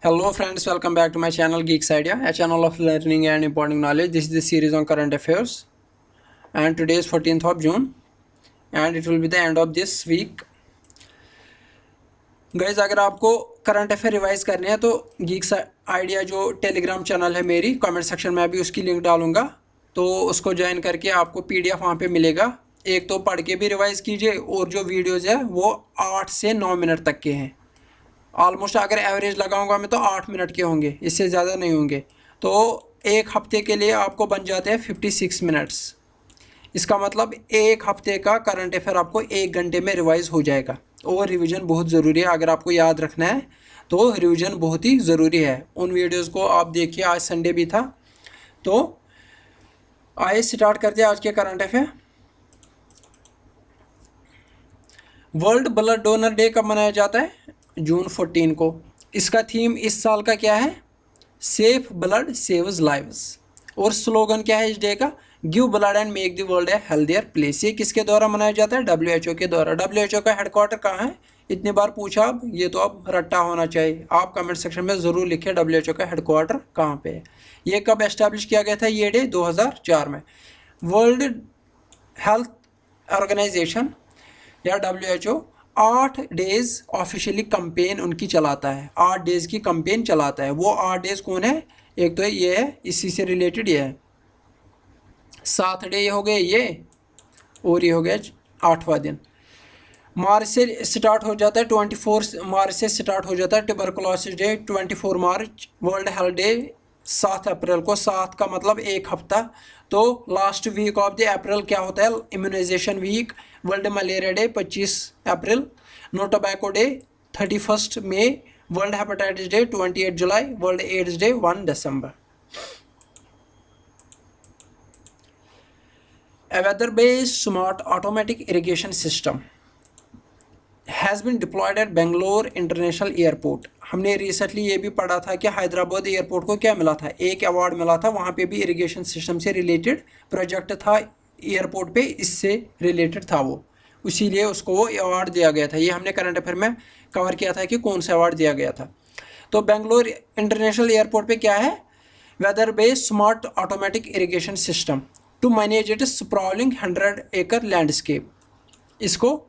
Hello friends, welcome back to my channel Geeks Idea, a channel of learning and important knowledge. This is the series on current affairs and today is 14th of June and it will be the end of this week. Guys, अगर आपको current affair revise करने हैं तो Geeks idea जो Telegram channel है मेरी comment section में अभी उसकी लिंक डालूंगा, तो उसको ज्वाइन करके आपको पीडीएफ वहाँ पे मिलेगा। एक तो पढ़ के भी रिवाइज कीजिए और जो वीडियोज़ है वो 8 से 9 मिनट तक के हैं। ऑलमोस्ट अगर एवरेज लगाऊंगा मैं तो 8 मिनट के होंगे, इससे ज़्यादा नहीं होंगे। तो एक हफ्ते के लिए आपको बन जाते हैं 56 मिनट्स। इसका मतलब एक हफ्ते का करंट अफेयर आपको 1 घंटे में रिवाइज हो जाएगा। और रिवीजन बहुत ज़रूरी है, अगर आपको याद रखना है तो रिवीजन बहुत ही ज़रूरी है। उन वीडियोज़ को आप देखिए, आज संडे भी था। तो आइए स्टार्ट करते हैं आज के current affair. World blood donor day कब मनाया जाता है? जून 14 को। इसका थीम इस साल का क्या है? Safe blood saves lives. और स्लोगन क्या है इस डे का? Give blood and make the world A healthier place. ये किसके द्वारा मनाया जाता है? WHO के द्वारा। WHO का हेडक्वार्टर कहाँ है? इतनी बार पूछा अब, ये तो अब रट्टा होना चाहिए। आप कमेंट सेक्शन में ज़रूर लिखिए WHO का हेडक्वार्टर कहाँ पे है। ये कब एस्टैब्लिश किया गया था ये डे? 2004 में। वर्ल्ड हेल्थ ऑर्गेनाइजेशन या WHO 8 डेज ऑफिशियली कंपेन उनकी चलाता है, 8 डेज की कंपेन चलाता है। वो 8 डेज कौन है? एक तो ये है, इसी से रिलेटेड ये है। 7 डे ये हो गए ये, और ये हो गया 8वां दिन। मार्च से स्टार्ट हो जाता है, 24 मार्च से स्टार्ट हो जाता है tuberculosis day. 24 March world health day 7 April को। 7 का मतलब एक हफ्ता। तो last week of the April क्या होता है? Immunization week. World malaria day 25 April. No tobacco day 31 मई। World hepatitis day 28 July. World AIDS day 1 दिसंबर। A weather-based smart automatic irrigation system has been deployed at Bangalore International Airport. हमने recently ये भी पढ़ा था कि हैदराबाद एयरपोर्ट को क्या मिला था? एक अवार्ड मिला था। वहाँ पे भी इरिगेशन सिस्टम से रिलेटेड प्रोजेक्ट था एयरपोर्ट पे, इससे रिलेटेड था वो, इसीलिए उसको वो अवार्ड दिया गया था। ये हमने करंट अफेयर में कवर किया था कि कौन सा अवार्ड दिया गया था। तो बेंगलोर इंटरनेशनल एयरपोर्ट पे क्या है? Weather based smart automatic irrigation system to manage it sprawling 100 एकड़ लैंडस्केप। इसको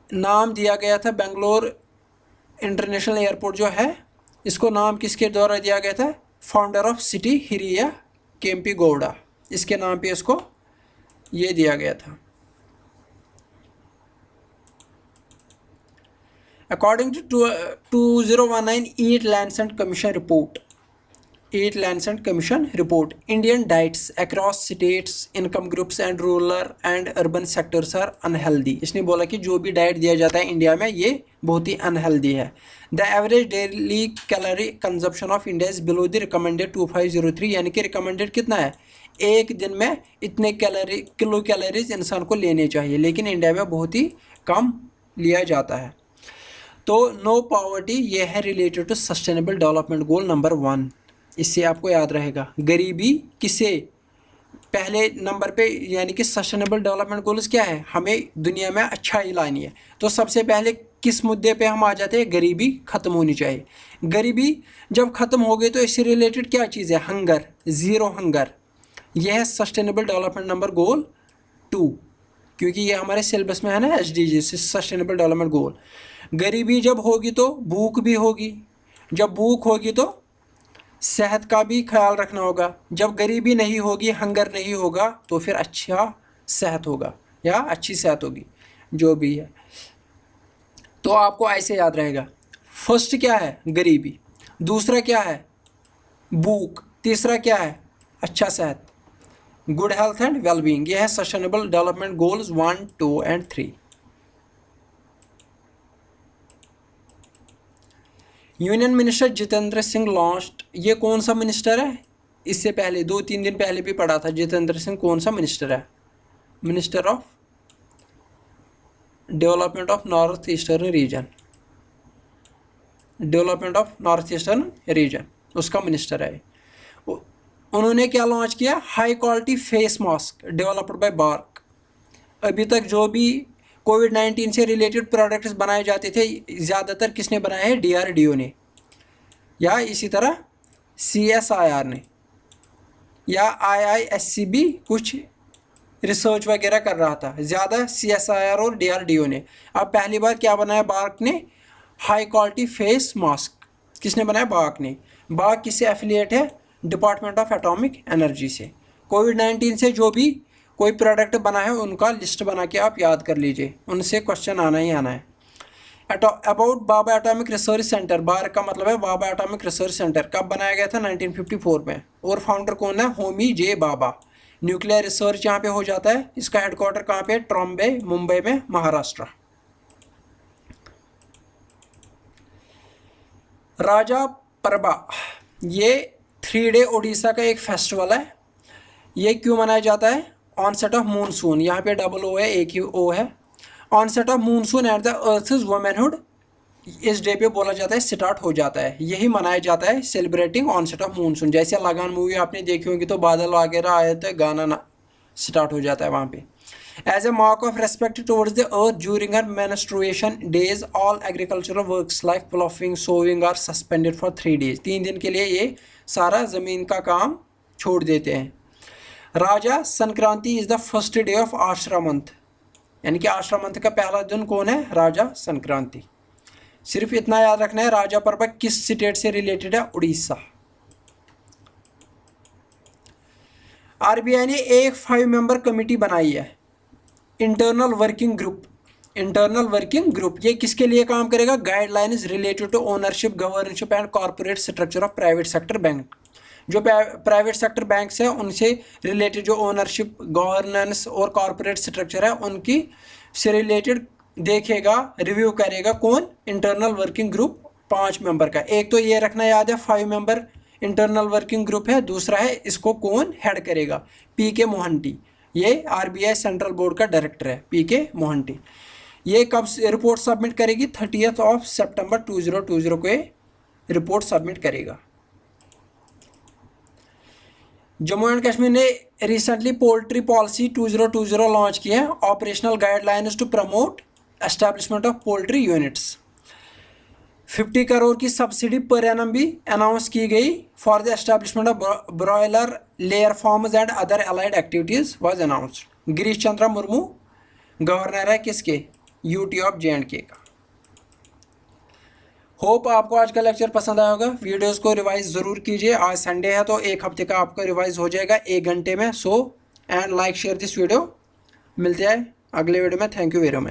नाम दिया गया था बेंगलोर इंटरनेशनल एयरपोर्ट जो है, इसको नाम किसके द्वारा दिया गया था? Founder of city Hiriya Kempe Gowda, इसके नाम पे इसको ये दिया गया था। According to 2019 EAT Lancet commission report, EAT Lancet commission report, Indian diets across states income groups and rural and urban sectors are unhealthy. इसने बोला कि जो भी डाइट दिया जाता है इंडिया में ये बहुत ही अनहेल्दी है। The average daily calorie consumption of India is below the recommended 2503, यानी कि रिकमेंडेड कितना है? एक दिन में इतने किलो कैलोरीज इंसान को लेने चाहिए, लेकिन इंडिया में बहुत ही कम लिया जाता है। तो नो पॉवर्टी ये है related to sustainable development goal number 1। इससे आपको याद रहेगा गरीबी किसे पहले नंबर पे, यानी कि सस्टेनेबल डेवलपमेंट गोल्स क्या है? हमें दुनिया में अच्छाई लानी है। तो सबसे पहले किस मुद्दे पे हम आ जाते हैं? गरीबी ख़त्म होनी चाहिए। गरीबी जब ख़त्म हो गई तो इससे रिलेटेड क्या चीज़ है? Hunger, zero hunger. यह है सस्टेनेबल डेवलपमेंट नंबर गोल 2, क्योंकि ये हमारे सिलेबस में है ना, SDG सस्टेनेबल डेवलपमेंट गोल। गरीबी जब होगी तो भूख भी होगी, जब भूख होगी तो सेहत का भी ख्याल रखना होगा। जब गरीबी नहीं होगी, हंगर नहीं होगा, तो फिर अच्छा सेहत होगा या अच्छी सेहत होगी, जो भी है। तो आपको ऐसे याद रहेगा, फर्स्ट क्या है? गरीबी। दूसरा क्या है? भूख। तीसरा क्या है? अच्छा सेहत, गुड हेल्थ एंड वेलबींग। ये है sustainable development goals 1, 2 and 3। Union minister Jitendra Singh launched, ये कौन सा मिनिस्टर है? इससे पहले 2-3 दिन पहले भी पढ़ा था। जितेंद्र सिंह कौन सा मिनिस्टर है? Minister of development of north eastern region, development of north eastern region उसका मिनिस्टर है। उन्होंने क्या लॉन्च किया? High quality face mask developed by BARC. अभी तक जो भी कोविड-19 से रिलेटेड प्रोडक्ट्स बनाए जाते थे, ज़्यादातर किसने बनाए हैं? DRDO ने, या इसी तरह CSIR ने, या IISC भी कुछ रिसर्च वगैरह कर रहा था, ज़्यादा CSIR और DRDO ने। अब पहली बार क्या बनाया बार्क ने? High quality face mask. किसने बनाया? बार्क ने। बार्क किससे एफिलिएट है? डिपार्टमेंट ऑफ एटॉमिक एनर्जी से। कोविड-19 से जो भी कोई प्रोडक्ट बना है उनका लिस्ट बना के आप याद कर लीजिए, उनसे क्वेश्चन आना ही आना है। About Bhabha atomic research centre, BARC का मतलब है भाभा एटॉमिक रिसर्च सेंटर, कब बनाया गया था? 1954 में। और फाउंडर कौन है? होमी जे भाभा। न्यूक्लियर रिसर्च यहाँ पे हो जाता है। इसका हेडक्वार्टर कहाँ पे? ट्रॉम्बे, मुंबई में, महाराष्ट्र। राजा परबा, ये 3 डे ओडिशा का एक फेस्टिवल है। ये क्यों मनाया जाता है? ऑनसेट ऑफ मूनसून, यहाँ पे डबल ओ है, एक ही ओ है। Onset of monsoon at the earth's womanhood, इस डे पे बोला जाता है स्टार्ट हो जाता है, यही मनाया जाता है सेलिब्रेटिंग ऑनसेट ऑफ मूनसून। जैसे लगान मूवी आपने देखी होगी तो बादल वगैरह आए थे, गाना ना स्टार्ट हो जाता है वहाँ पे। As a mark of respect towards the earth during her menstruation days all agricultural works like ploughing sowing are suspended for 3 days. 3 दिन के लिए ये सारा ज़मीन का काम छोड़ देते हैं। Raja Sankranti is the first day of Asadha month, यानी कि आश्रा मंथ का पहला दिन कौन है? राजा संक्रांति। सिर्फ इतना याद रखना है, राजा पर्व किस स्टेट से रिलेटेड है? उड़ीसा। RBI ने एक 5 मेंबर कमेटी बनाई है, internal working group. Internal working group ये किसके लिए काम करेगा? Guidelines related to ownership, governorship and corporate structure of private sector bank. जो प्राइवेट सेक्टर बैंक्स हैं उनसे रिलेटेड जो ओनरशिप, गवर्नेंस और कॉर्पोरेट स्ट्रक्चर है उनकी से रिलेटेड देखेगा, रिव्यू करेगा। कौन? इंटरनल वर्किंग ग्रुप 5 मेंबर का। एक तो ये रखना याद है 5 मेंबर इंटरनल वर्किंग ग्रुप है। दूसरा है इसको कौन हेड करेगा? PK मोहंती। ये RBI सेंट्रल बोर्ड का डायरेक्टर है, PK मोहंती। ये कब रिपोर्ट सबमिट करेगी? 30 सितंबर 2020 को ये रिपोर्ट सबमिट करेगा। जम्मू एंड कश्मीर ने रिसेंटली पोल्ट्री पॉलिसी 2020 लॉन्च की है, operational guidelines to promote establishment of poultry units. 50 crore की सब्सिडी पर एनम भी अनाउंस की गई for the establishment of broiler layer farms and other allied activities was announced. Girish Chandra Murmu governor है किसके? UT ऑफ J&K का। होप आपको आज का लेक्चर पसंद आया होगा। वीडियोस को रिवाइज ज़रूर कीजिए। आज संडे है तो 1 हफ्ते का आपका रिवाइज हो जाएगा 1 घंटे में। So and like share this video. मिलते हैं अगले वीडियो में। Thank you very much.